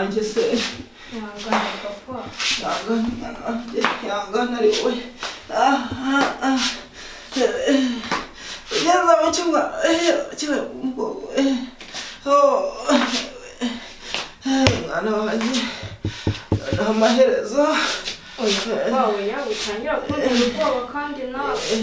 Igice. Yangana papa. Yangana ari wowe. Yaza mu cyumba. Kiwe umugabo. Mwana wanjye. Amaherezo. Oya papa we yawe utangira kuntera ubwoba kandi nawe.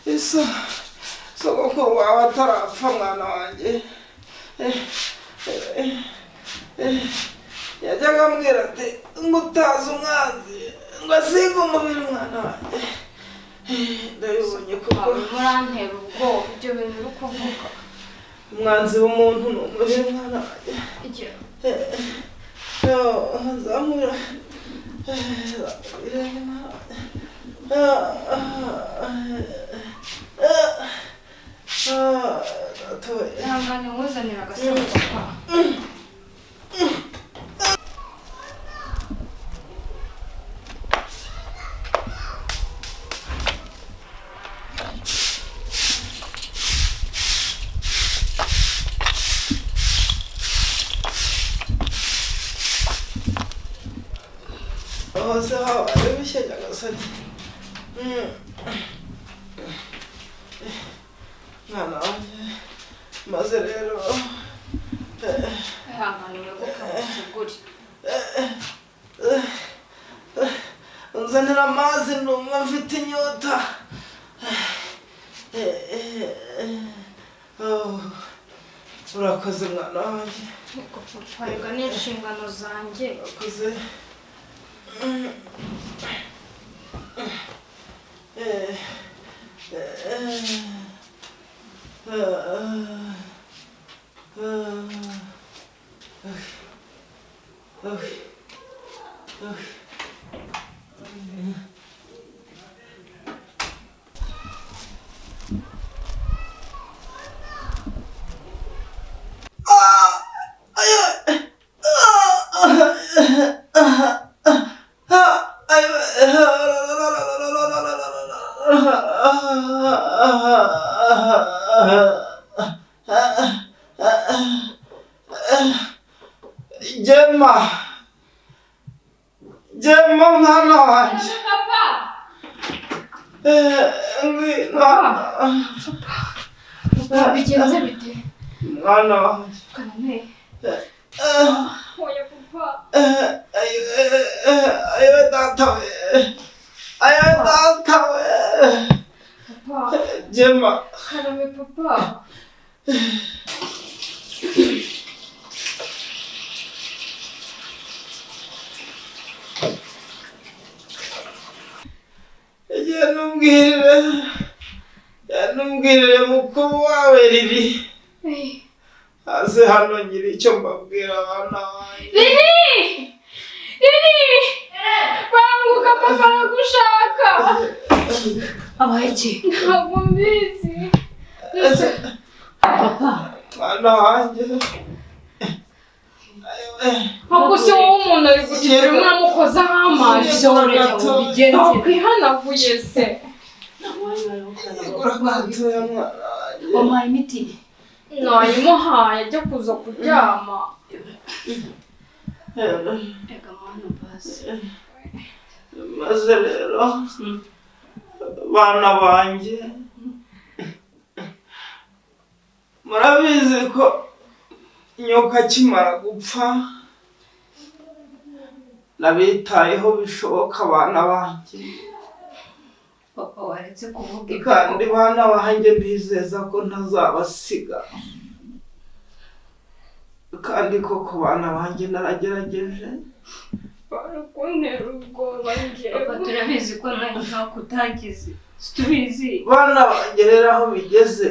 Isso sogokuru wawe atarapfa mwana wanjye yajyaga ambwira ati ngo utazi umwanzi ngo asige umubiri mwana wanjye ndabibonye kuko murantera ubwoba ibyo bintu uri kuvuga umwanzi w'umuntu ni umubiri mwana wanjye igihe nzamura ihangane nkuzanira agasabo papa hose habaye bishyenya gasani mwana wanjye maze rero ihangane wibuke musuguri unzanira amazi numva mfite inyota urakoze mwana wanjye niko papa reka n'inshingano zanjye urakoze Gemma mwana wanjye papa papa bigenze bite mwana wanjye kanane oya papa ayo data we papa Gemma kaname papa yanubwirire mukuru wawe riri aze hano ngira icyo mbabwira abana banjye Riri banguka papa aragushaka abaye iki ntabwo mbizi papa mwana wanjye ntabwo se wowe umuntu ari gukira mwamukozaho amazi ntakwihanaguye se uragatuye mwana wanjye wamuhaye imiti nayimuhaye ajya kuza kuryama reka mwana basi maze rero bana banjye murabizi ko nyoka akimara gupfa nabitayeho bishoboka abana banjye papa waretse kuvuga kandi bana banjye mbizeza ko ntazabasiga kandi koko bana banjye naragerageje bari kuntera ubwoba njyewe papa turabizi ko nawe ntako utagize tubizi. Bana bangerera aho bigeze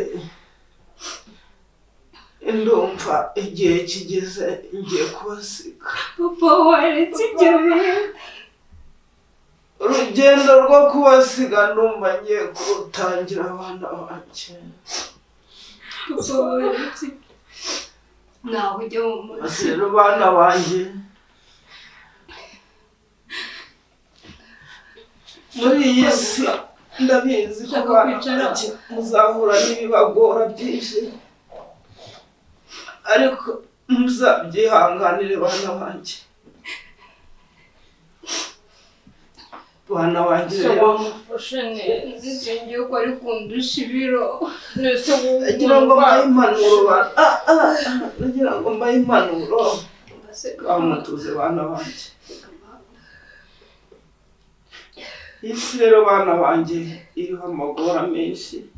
ndumva igihe kigeze ngiye kubasiga. Papa waretse ibyo bintu. Urugendo rwo kubasiga ndumva ngiye kurutangira abana banjye. Papa waretse nawe ujya mu mazi. Rero bana banjye muri iyi si ndabizi ko muzahura n'ibibagora byinshi, ariko muzabyihanganire bana banjye. Bana banjye wamufashe neza singiye ko ari kundusha ibiro. nagira ngo mbahe impanuro nagira ngo mbahe impanuro bamutuze bana banjye. Isi rero bana banjye iriho amagora menshi,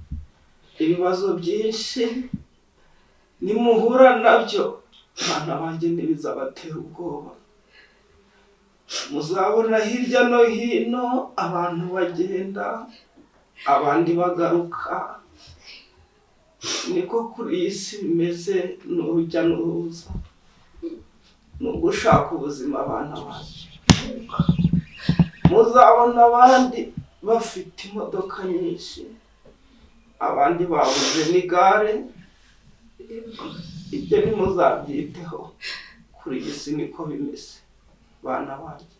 ibibazo byinshi, nimuhura nabyo bana banjye ntibizabatera ubwoba. Muzabona hirya no hino abantu bagenda abandi bagaruka, niko kuri iyi si bimeze, n'urujya n'uruza, ni ugushaka ubuzima abana banjye. Muzabona abandi bafite imodoka nyinshi, abandi babuze n'igare, ibyo ntimuzabyiteho, kuri iyi si niko bimeze bana banjye.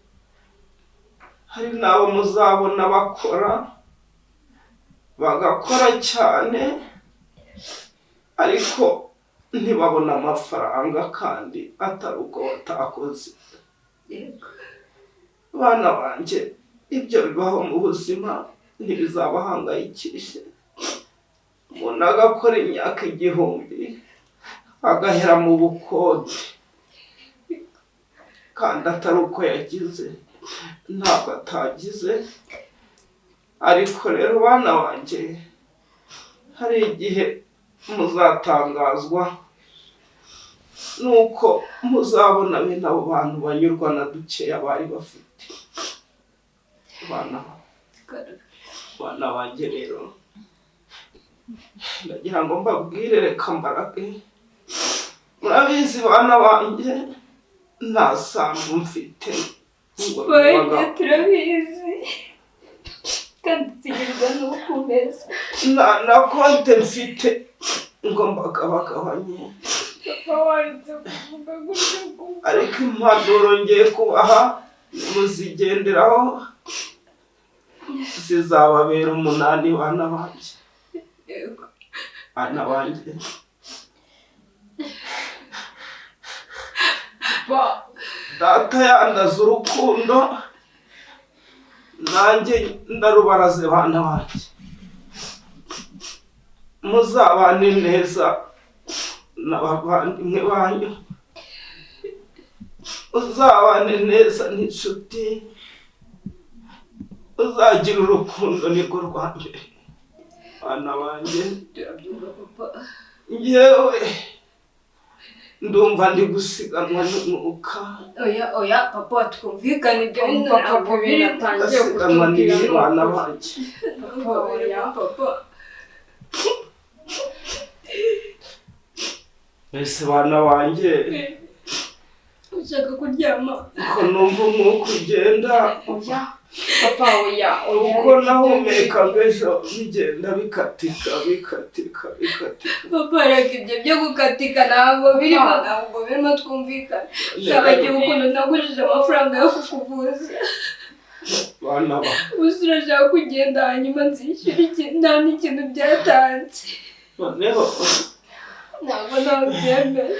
Hari n'abo muzabona bagakora cyane ariko ntibabona amafaranga kandi atari uko batakoze. Bana banjye ibyo bibaho mu buzima ntibizabahangayikishe. Umuntu agakora imyaka 1000 agahera mu bukode kandi atari uko yagize, ntabwo atagize. Ariko rero bana banjye hari igihe muzatangazwa nuko muzabona bene abo bantu banyurwa na dukeya bari bafite. Bana banjye rero ndagira ngo mbabwire, reka mbarage. Murabizi bana banjye nta sambu mfite, turabizi kandi tugirwa n'ukumeza. na konte mfite ngo mbagabagabanye, ariko impanuro ngiye kubaha muzigenderaho zizababera 8 bana banjye. Bana banjye data yandaze urukundo, nanjye ndarubaraze bana banjye. Muzabane neza n'abavandimwe banyu, uzabane neza n'inshuti, uzagira urukundo nirwo rwa mbere. Bana banjye njyewe ndumva ndi gusiganwa n'umwuka. Oya papa twumvikane ibyo ntabwo biratangiye gusiganwa n'ibana banjye. Papa Ese bana banjye ushaka kuryama ko numva umwuka ugenda. Papa uko nahumekaga ejo bigenda bikatika. Papa reka ibyo byo gukatika ntabwo birimo twumvikana. Shabagiye ukuntu nagurije amafaranga yo kukuvuza. Bana ba urashaka kugenda hanyuma nzishyura nta n'ikintu byatanze. Noneho ntabwo nabyemera.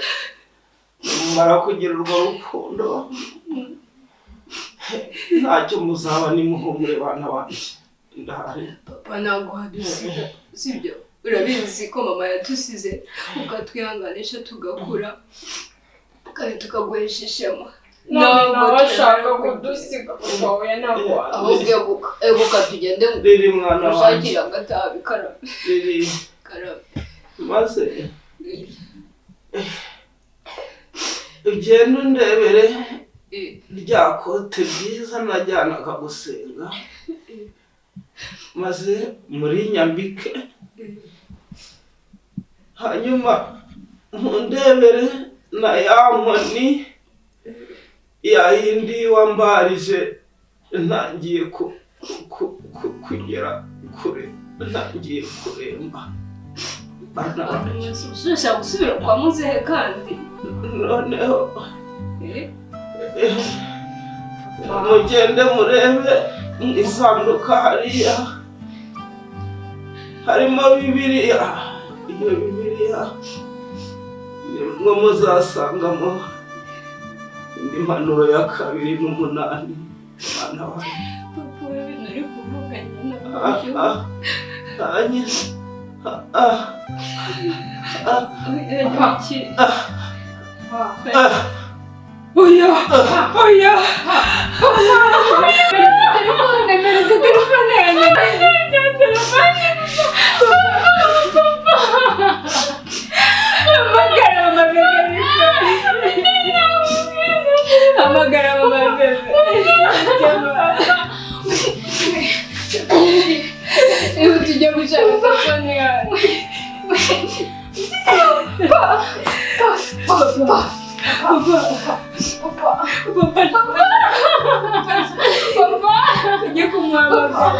mumara kugira urwo rukundo ntacyo muzaba nimuhumure bana banjye. Ndahari. Papa ntabwo wadusiga sibyo? Urabizi ko mama yadusize ukatwihanganisha tugakura kandi tukaguhesha ishema. Ntabwo bashaka kudusiga papa we ntabwo ahubwo ebuka tugende riri mwana wanjye ushakira agatabi karabe riri karabe maze ugenda undebere rya kote ryiza najyanaga gusenga maze muri nyambike hanyuma mundebere na ya nkoni yayindi wambarije ntangiye kugera kure ntangiye kuremba ushaka gusubira kwa muzehe kandi noneho mugende murebe mu isanduka hariya harimo Bibiliya. Iyo Bibiliya nimwo muzasangamo Impanuro ya 2 n'umunani. Mwana wanjye papa ibintu uri kuvuganya oya telefone yanjye hamagara mama bebe ibu tujya gushaka telefone yanjye Papa, kajya kumwamagara.